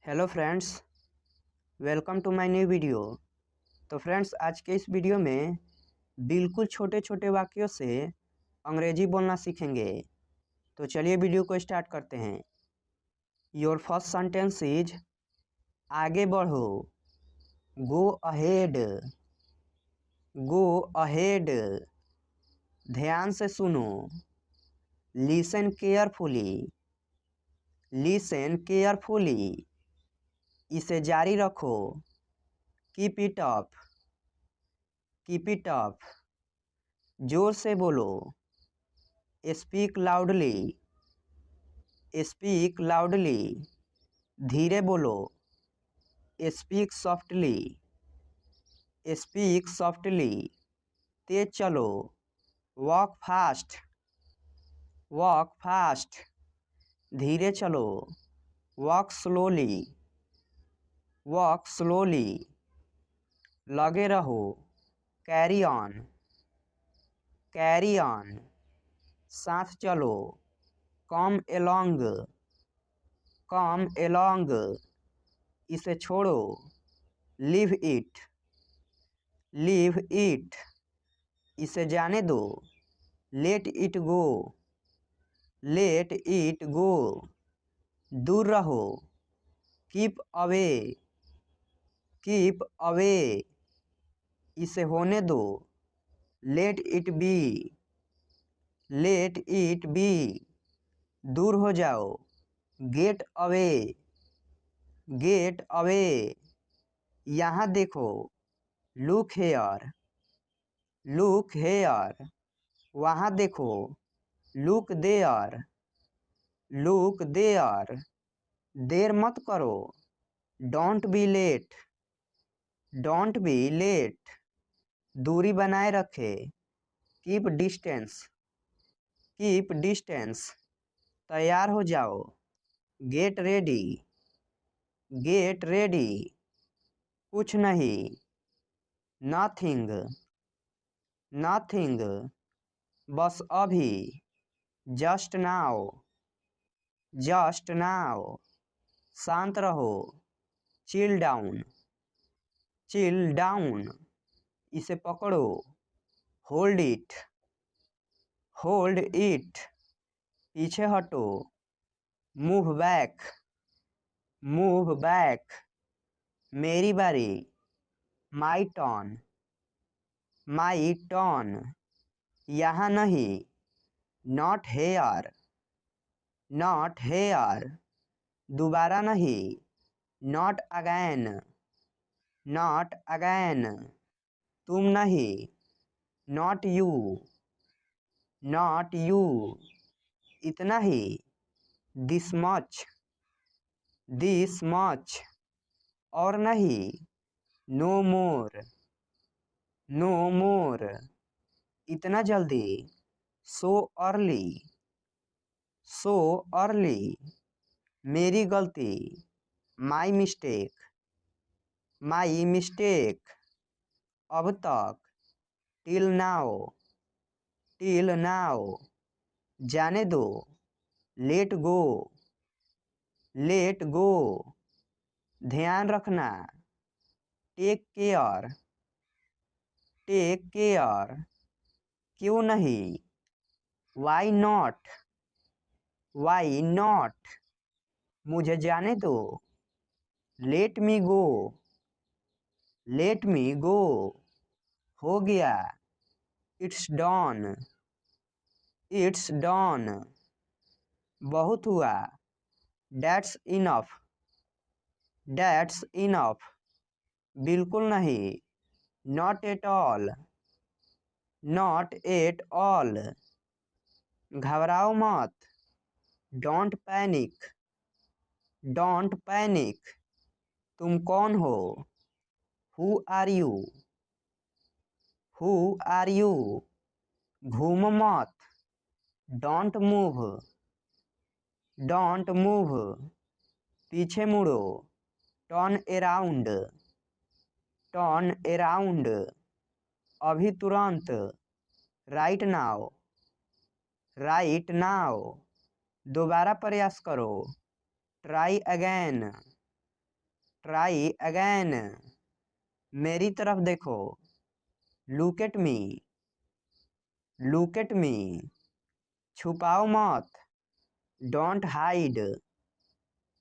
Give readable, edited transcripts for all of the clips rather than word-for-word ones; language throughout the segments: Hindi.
Hello friends, welcome to my new video. तो फ्रेंड्स, आज के इस वीडियो में बिल्कुल छोटे छोटे वाक्यों से अंग्रेजी बोलना सीखेंगे। तो चलिए वीडियो को स्टार्ट करते हैं। योर फर्स्ट सेंटेंस इज आगे बढ़ो। Go ahead. Go ahead. ध्यान से सुनो। Listen carefully. Listen carefully. इसे जारी रखो। Keep it up. Keep it up. जोर से बोलो। Speak loudly. Speak loudly. धीरे बोलो। Speak softly. Speak softly. तेज चलो। Walk fast. Walk fast. धीरे चलो। Walk slowly. Walk slowly. लगे रहो। Carry on. Carry on. साथ चलो। Come along. Come along. इसे छोड़ो। Leave it. Leave it. इसे जाने दो। Let it go. Let it go. दूर रहो। Keep away. Keep away. इसे होने दो। Let it be. Let it be. दूर हो जाओ। Get away. Get away. यहाँ देखो। Look here. Look here. वहाँ देखो। Look there. Look there. देर मत करो। Don't be late. Don't be late. दूरी बनाए रखे। Keep distance. Keep distance. तैयार हो जाओ। Get ready. Get ready. कुछ नहीं। नथिंग। नथिंग। बस अभी। Just now. Just now. शांत रहो। Chill down. Chill down. इसे पकड़ो। Hold it. Hold it. पीछे हटो। Move back. Move back. मेरी बारी। My turn. My turn. यहाँ नहीं। Not here. Not here. दोबारा नहीं। Not again. Not again. तुम नहीं। Not you. Not you. इतना ही। This much. This much. और नहीं। No more. No more. इतना जल्दी। So early. So early. मेरी गलती। My mistake. My mistake. अब तक। Till now. Till now. जाने दो। Let go. Let go. ध्यान रखना। Take care. Take care. क्यों नहीं। Why not. Why not. मुझे जाने दो। Let me go. Let me go. हो गया। It's done. It's done. बहुत हुआ। That's enough. That's enough. बिल्कुल नहीं। Not at all. Not at all. घबराओ मत। Don't panic. Don't panic. तुम कौन हो। Who are you. Who are you. घूमो मत। Don't move. Don't move. पीछे मुड़ो। Turn around. Turn around. अभी तुरंत। Right now. Right now. दोबारा प्रयास करो। Try again. ट्राई अगैन, मेरी तरफ देखो। Look at me, look at me, छुपाओ मत। डोंट हाइड,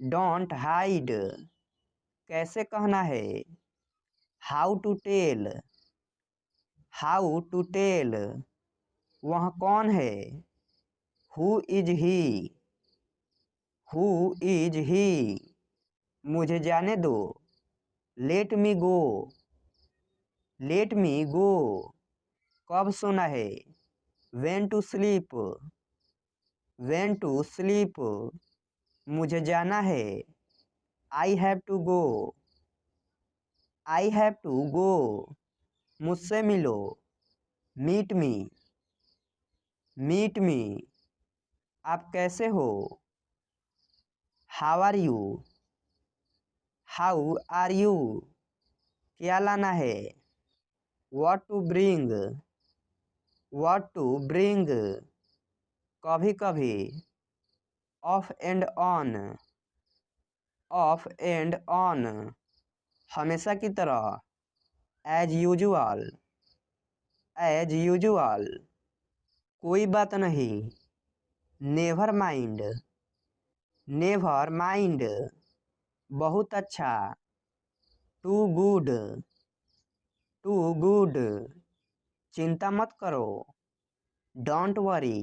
डोंट हाइड, कैसे कहना है। How to tell, how to tell, वह कौन है। Who is he, who is he, मुझे जाने दो। Let me go, let me गो, कब सोना है। When to sleep, when to sleep, मुझे जाना है। I have to go, I have to go, मुझसे मिलो। मीट मी, मीट मी, आप कैसे हो। How are you, how are you, क्या लाना है। What to bring, what to bring, कभी कभी। Off and on, off and on, हमेशा की तरह। एज यूजुअल, एज यूजुअल, कोई बात नहीं। नेवर माइंड, नेवर माइंड, बहुत अच्छा। टू गुड, टू गुड, चिंता मत करो। डोंट वरी,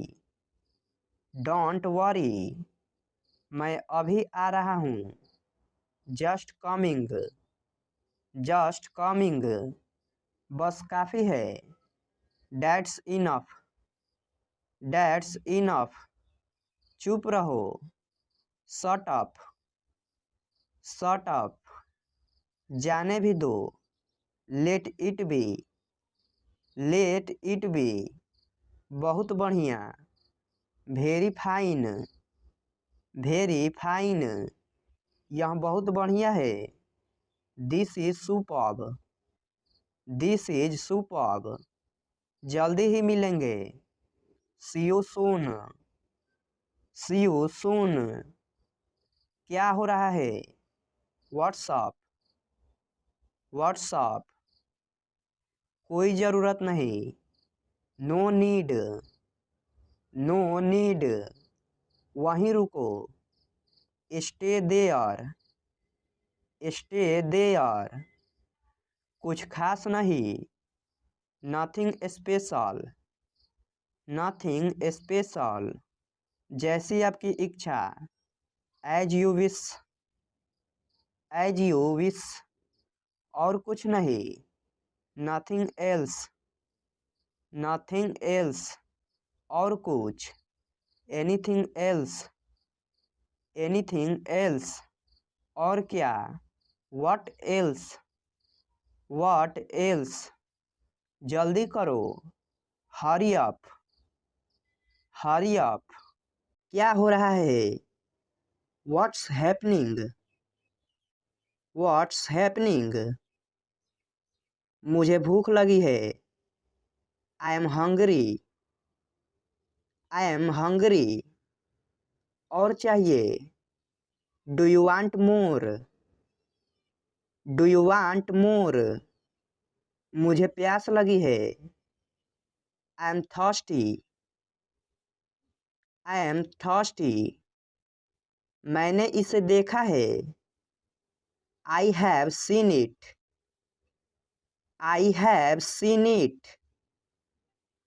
डोंट वरी, मैं अभी आ रहा हूँ। जस्ट कमिंग, जस्ट कमिंग, बस काफ़ी है। डैट्स इनफ, डैट्स इनफ, चुप रहो। शट अप, शट अप, जाने भी दो। Let it be, let it B, बहुत बढ़िया। वेरी फाइन, वेरी फाइन, यह बहुत बढ़िया है। This is superb, this is superb, जल्दी ही मिलेंगे। सी you soon, C you soon, क्या हो रहा है। व्हाट्सअप, व्हाट्सअप, कोई ज़रूरत नहीं। नो नीड, नो नीड, वहीं रुको। स्टे देयर, स्टे देयर, कुछ खास नहीं। नथिंग स्पेशल, नथिंग स्पेशल, जैसी आपकी इच्छा। As you wish, as you wish, और कुछ नहीं। नथिंग एल्स, नथिंग एल्स, और कुछ। एनीथिंग एल्स, एनीथिंग एल्स, और क्या। व्हाट एल्स, व्हाट एल्स, जल्दी करो। हरी अप, हरी अप, क्या हो रहा है। व्हाट्स हैपनिंग, व्हाट्स हैपनिंग, मुझे भूख लगी है। I am hungry, I am hungry, और चाहिए। Do you want more, do you want more, मुझे प्यास लगी है। I am thirsty, I am thirsty, मैंने इसे देखा है। I have seen it, I have seen it,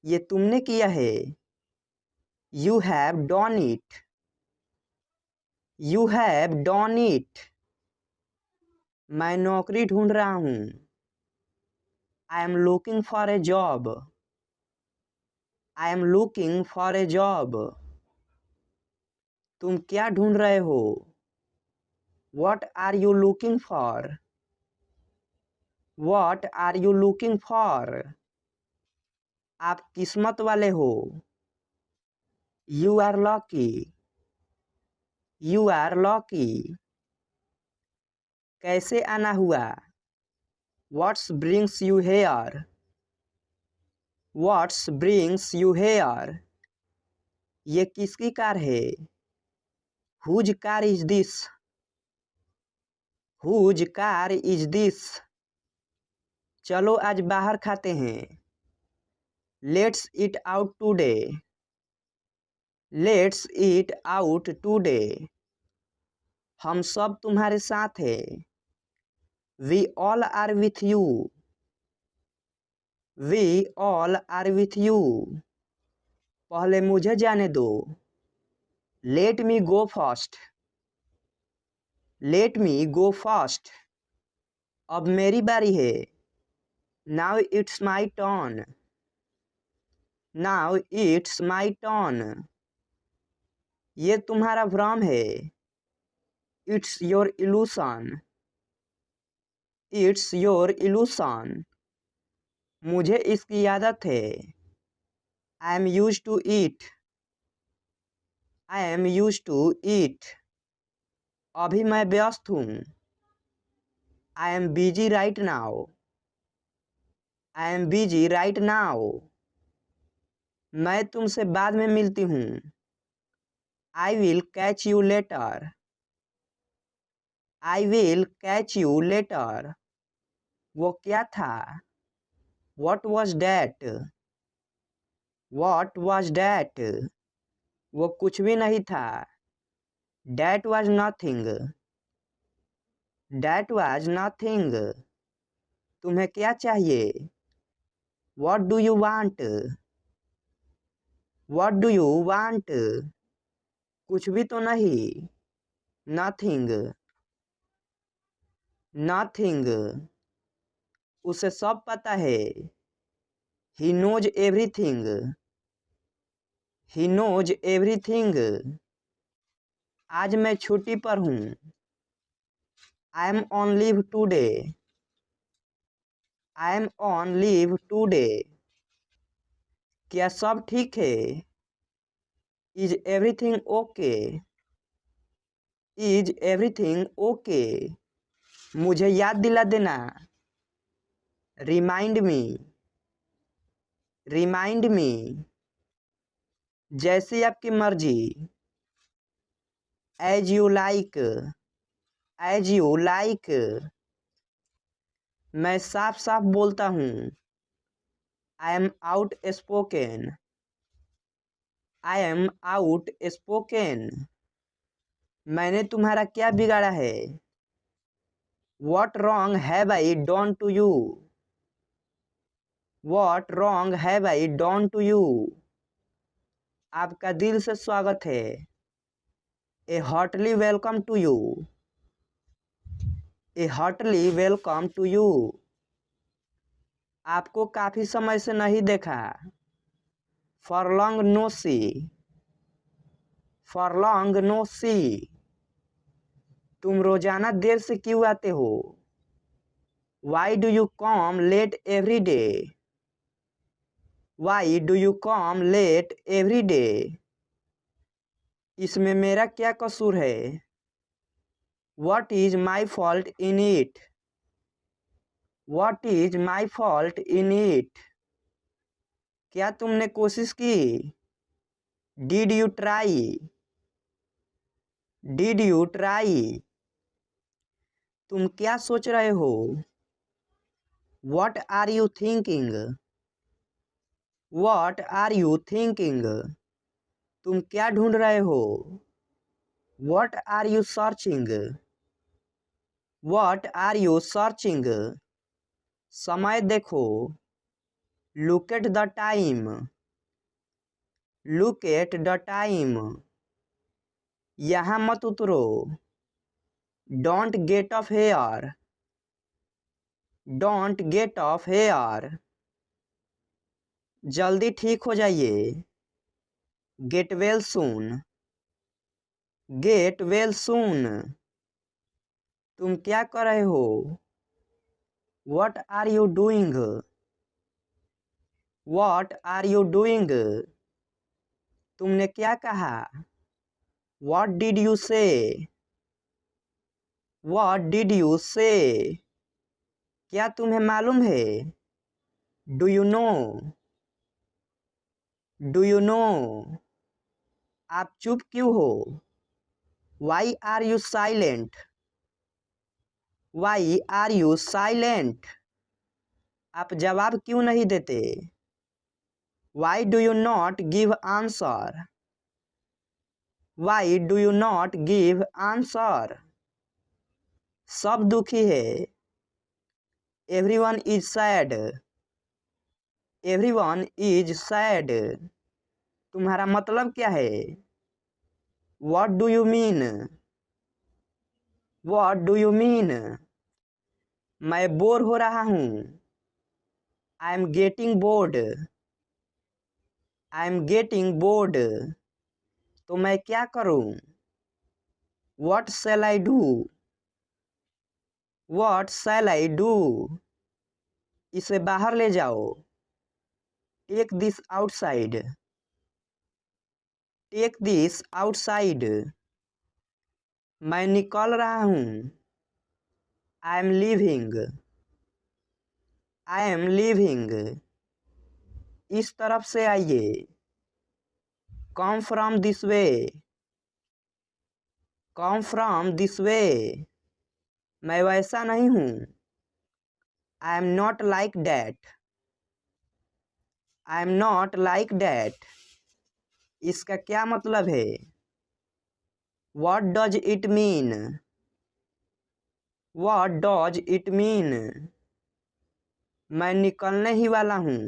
ये तुमने किया है। You have done it, you have done it, मैं नौकरी ढूंढ रहा हूँ। I am looking for a job, I am looking for a job, तुम क्या ढूंढ रहे हो। What are you looking for, what are you looking for, आप किस्मत वाले हो। You are lucky, you are lucky, कैसे आना हुआ। What's brings you here, what's brings you here, ये किसकी कार है। Whose car is this, whose car is this? चलो आज बाहर खाते हैं। Let's eat out today. Let's eat out today. हम सब तुम्हारे साथ हैं। We all are with you. We all are with you. पहले मुझे जाने दो। Let me go first. Let me go first. अब मेरी बारी है। Now it's my turn. Now it's my turn. ये तुम्हारा भ्रम है। It's your illusion. It's your illusion. मुझे इसकी आदत है। I am use to eat. I am use to eat. अभी मैं व्यस्त हूँ। I am busy right now. I am busy right now. मैं तुमसे बाद में मिलती हूँ। I will catch you later. I will catch you later. वो क्या था? What was that? What was that? वो कुछ भी नहीं था। That was nothing. That was nothing. तुम्हें क्या चाहिए? What do you want? What do you want? कुछ भी तो नहीं। Nothing. Nothing. उसे सब पता है। He knows everything. He knows everything. आज मैं छुट्टी पर हूँ। I am on leave today. I am on leave today. क्या सब ठीक है? Is everything okay? Is everything okay? मुझे याद दिला देना। Remind me. Remind me. जैसी आपकी मर्जी। As you like. As you like. मैं साफ साफ बोलता हूँ। I am outspoken. I am outspoken. मैंने तुम्हारा क्या बिगाड़ा है? What wrong have I done to you? What wrong have I done to you? आपका दिल से स्वागत है। A heartily welcome to you. A heartily welcome to you. आपको काफी समय से नहीं देखा। For long no see. For long no see. तुम रोजाना देर से क्यों आते हो? Why do you come late every day? Why do you come late every day? इसमें मेरा क्या कसूर है? What is my fault in it? What is my fault in it? क्या तुमने कोशिश की? Did you try? Did you try? तुम क्या सोच रहे हो? What are you thinking? What are you thinking? तुम क्या ढूंढ रहे हो? What are you searching? What are you searching? समय देखो। Look at the time. Look at the time. यहाँ मत उतरो। Don't get off here. Don't get off here. जल्दी ठीक हो जाइए। Get well soon. Get well soon. तुम क्या कर रहे हो? What are you doing? What are you doing? तुमने क्या कहा? What did you say? What did you say? क्या तुम्हें मालूम है? Do you know? Do you know? आप चुप क्यों हो? Why are you silent? Why are you silent? आप जवाब क्यों नहीं देते? Why do you not give answer? Why do you not give answer? सब दुखी है। Everyone is sad. Everyone is sad. तुम्हारा मतलब क्या है? What do you mean? What do you mean? मैं बोर हो रहा हूँ। I am getting bored. I am getting bored. तो मैं क्या करूँ? What shall I do? What shall I do? इसे बाहर ले जाओ। Take this outside. Take this outside. मैं निकल रहा हूँ। I am leaving. I am leaving. इस तरफ से आइए। Come from this way. Come from this way. मैं वैसा नहीं हूँ। I am not like that. I am not like that. इसका क्या मतलब है? What does it mean? What does it mean? मैं निकलने ही वाला हूँ।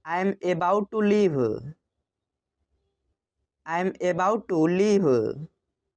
I am about to leave. I am about to leave.